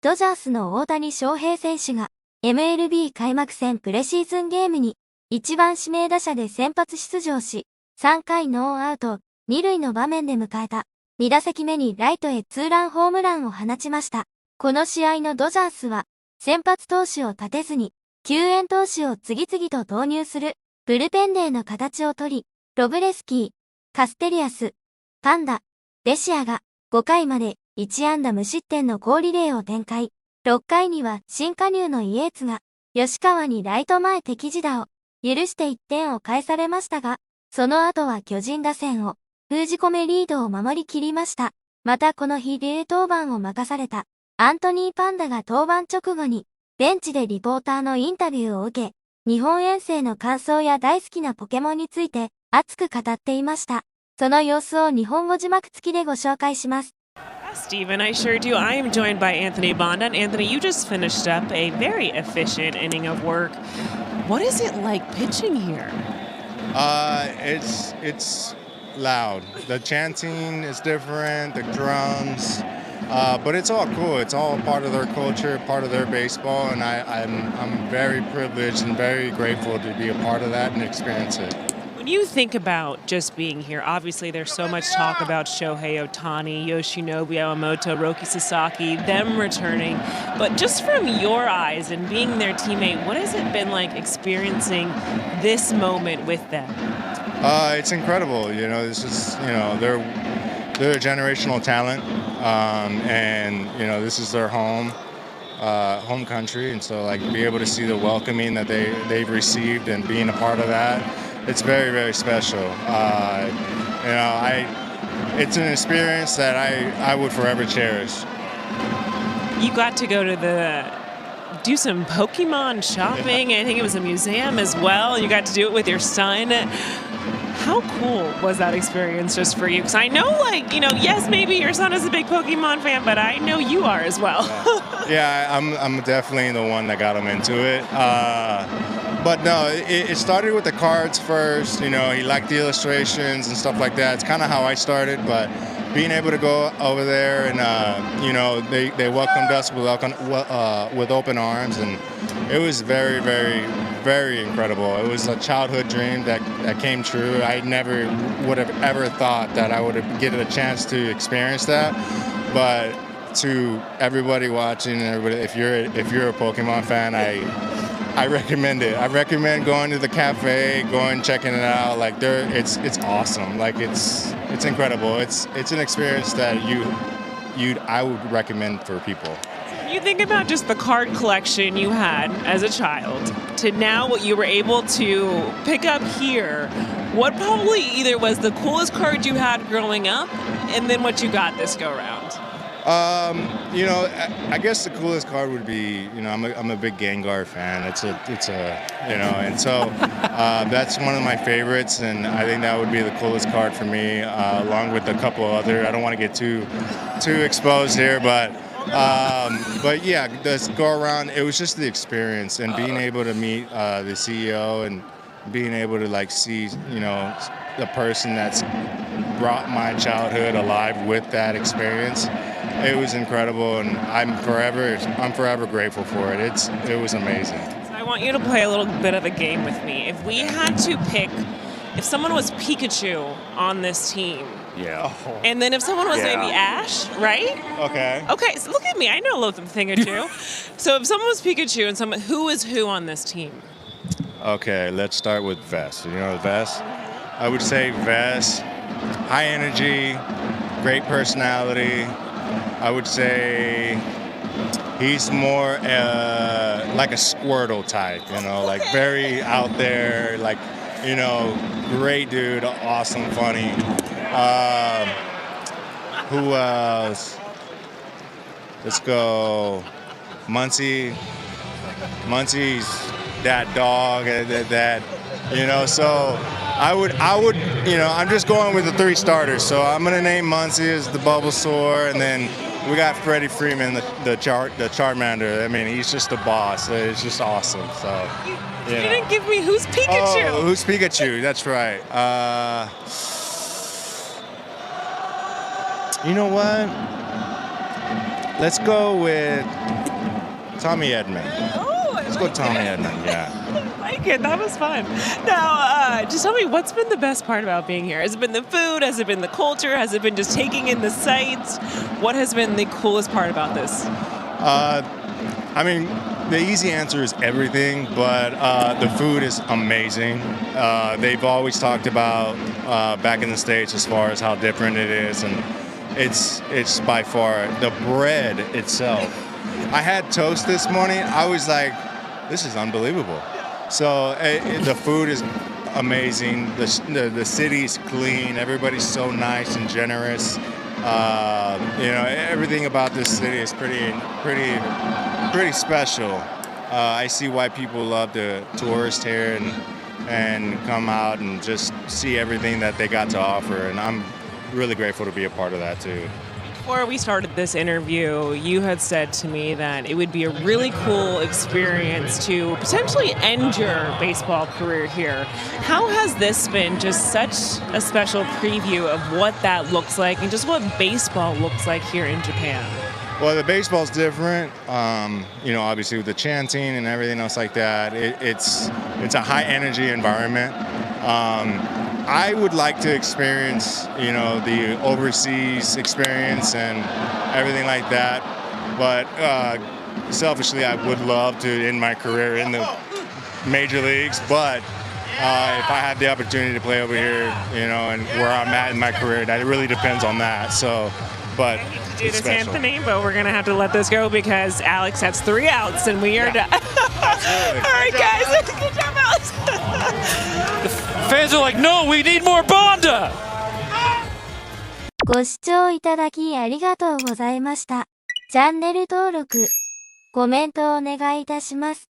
ドジャースの大谷翔平選手が MLB 開幕戦プレシーズンゲームに1番指名打者で先発出場し、3回ノーアウト2塁の場面で迎えた2打席目にライトへツーランホームランを放ちました。この試合のドジャースは先発投手を立てずに救援投手を次々と投入するブルペンデーの形をとり、ロブレスキー、カステリアス、パンダ、レシアが5回まで1安打無失点の好リレーを展開。6回には新加入のイエーツが吉川にライト前敵地打を許して1点を返されましたが、その後は巨人打線を封じ込めリードを守りきりました。またこの日リレー登板を任されたアントニー・パンダが登板直後にベンチでリポーターのインタビューを受け、日本遠征の感想や大好きなポケモンについて熱く語っていました。その様子を日本語字幕付きでご紹介します。Stephen, I sure do. I am joined by Anthony Bonda. And Anthony, you just finished up a very efficient inning of work. What is it like pitching here? It's loud. The chanting is different, the drums, but it's all cool. It's all part of their culture, part of their baseball, and I'm very privileged and very grateful to be a part of that and experience it. When you think about just being here, obviously there's so much talk about Shohei Ohtani, Yoshinobu Yamamoto, Roki Sasaki, them returning. But just from your eyes and being their teammate, what has it been like experiencing this moment with them? It's incredible. You know, this is, they're a generational talent, and this is their home country, and so like be able to see the welcoming that they've received and being a part of that. It's very, very special. It's an experience that I would forever cherish. You got to go to do some Pokemon shopping. Yeah. I think it was a museum as well. You got to do it with your son. How cool was that experience just for you? Because I know, yes, maybe your son is a big Pokemon fan, but I know you are as well. Yeah, I'm definitely the one that got him into it. But no, it started with the cards first. He liked the illustrations and stuff like that. It's kind of how I started, but being able to go over there and they welcomed us with open arms, and it was very, very, very incredible. It was a childhood dream that came true. I never would have ever thought that I would have get a chance to experience that, but to everybody watching, if you're a Pokemon fan, I recommend it. I recommend going to the cafe, checking it out. Like it's awesome. Like it's incredible. It's an experience that I would recommend for people. You think about just the card collection you had as a child to now what you were able to pick up here. What probably either was the coolest card you had growing up, and then what you got this go round? I guess the coolest card would be, I'm a big Gengar fan. It's and so that's one of my favorites, and I think that would be the coolest card for me, along with a couple other. I don't want to get too exposed here, but yeah, this go around. It was just the experience and being able to meet the CEO and being able to see, the person that's brought my childhood alive with that experience. It was incredible, and I'm forever grateful for it. It was amazing. So I want you to play a little bit of a game with me. If we had to pick, if someone was Pikachu on this team, yeah, and then if someone was maybe Ash, right? Okay. So look at me. I know a little thing or two. So if someone was Pikachu and who is who on this team? Okay, let's start with Vest. Vest? I would say Vest, high energy, great personality. I would say he's more like a Squirtle type, very out there, great dude, awesome, funny. Who else? Let's go Muncie. Muncie's that dog, so I would, I'm just going with the 3 starters. So I'm going to name Muncie as the Bulbasaur, and then we got Freddie Freeman, the Charmander. I mean, he's just the boss. It's just awesome. So, you didn't give me who's Pikachu. Oh, who's Pikachu? That's right. You know what? Let's go with Tommy Edman. Oh, Let's go Tommy Edman, yeah. I like it. That was fun. Now, just tell me, what's been the best part about being here? Has it been the food? Has it been the culture? Has it been just taking in the sights? What has been the coolest part about this? I mean, the easy answer is everything, but the food is amazing. They've always talked about back in the States as far as how different it is, and it's by far the bread itself. I had toast this morning. I was like, this is unbelievable. So the food is amazing. The city's clean. Everybody's so nice and generous. Everything about this city is pretty special. I see why people love to tourist here and come out and just see everything that they got to offer, and I'm really grateful to be a part of that too. Before we started this interview, you had said to me that it would be a really cool experience to potentially end your baseball career here. How has this been just such a special preview of what that looks like and just what baseball looks like here in Japan? Well, the baseball's different. Obviously with the chanting and everything else like that, it's a high energy environment. I would like to experience, the overseas experience and everything like that. But selfishly, I would love to end my career in the major leagues. But if I had the opportunity to play over here, and where I'm at in my career, that really depends on that. But do this, Anthony, but we're going to have to let this go because Alex has 3 outs and we are done. All right, guys. Good job, Alex. The fans are like, no, we need more Bonda! ご視聴いただきありがとうございました。チャンネル登録、コメントをお願いいたします。